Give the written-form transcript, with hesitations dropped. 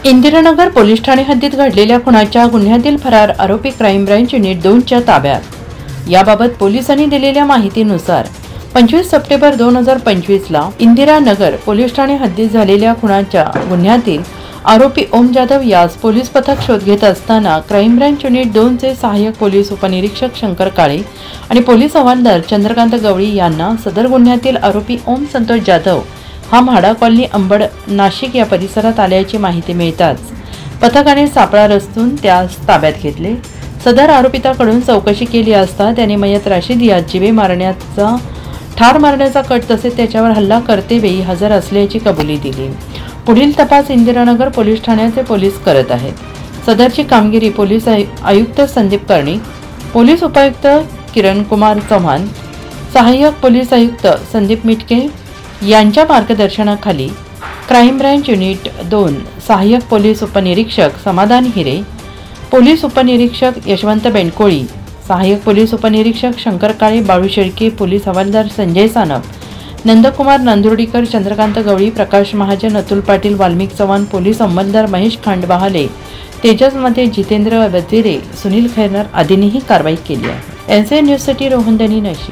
Indiranagar police Thane हद्दीत घडलेल्या खुनाच्या गुन्ह्यातील फरार आरोपी क्राईम ब्रांच युनिट 2च्या ताब्यात। याबाबत पोलिसांनी दिलेल्या माहितीनुसार 25 सप्टेंबर 2025 ला इंदिरानगर पोलीस ठाणे हद्दीत झालेल्या खुनाच्या गुन्ह्यातील आरोपी ओम जाधव यास पोलीस पथक शोध घेत असताना क्राईम ब्रांच युनिट 2चे सहाय्यक पोलीस उपनिरीक्षक शंकर काळे आणि पोलीस हवालदार चंद्रकांत गवळी यांना सदर गुन्ह्यातील आरोपी ओम संतोष जाधव हा म्हाडा कॉलनी अंबड नाशिक या परिसरात आल्याची माहिती मिळताच पथकाने सापळा रचून त्यास ताब्यात घेतले। सदर आरोपिताकडून चौकशी केली असता त्याने मयत राशीद यास जीवे मारण्याचा ठार मारण्याचा कट तसेच त्याच्यावर हल्ला करतेवेळी हजर असल्याची कबुली दिली। पुढील तपास इंदिरानगर पोलीस ठाण्याचे पोलीस करत आहेत। सदरची कामगिरी पोलीस आयुक्त संदीप कर्णी, पोलीस उपायुक्त किरण कुमार चौहान, सहाय्यक पोलीस आयुक्त संदीप मिटके यांच्या मार्गदर्शनाखाली क्राईम ब्रांच युनिट 2 सहाय्यक पोलीस उपनिरीक्षक समाधान हिरे, पोलीस उपनिरीक्षक यशवंत बेंडकोळी, सहाय्यक पोलीस उपनिरीक्षक शंकर काळे, बाळू शेळके, पोलीस हवालदार संजय सानप, नंदकुमार नांदुर्डीकर, चंद्रकांत गवळी, प्रकाश महाजन, अतुल पाटील, वाल्मिक चव्हाण, पोलीस अंमलदार महेश खांडबहाले, तेजस मते, जितेंद्र वजिरे, सुनील खैरनार आदींनीही कारवाई केली आहे। एनसीएन न्यूजसाठी रोहन दनी नाशिक।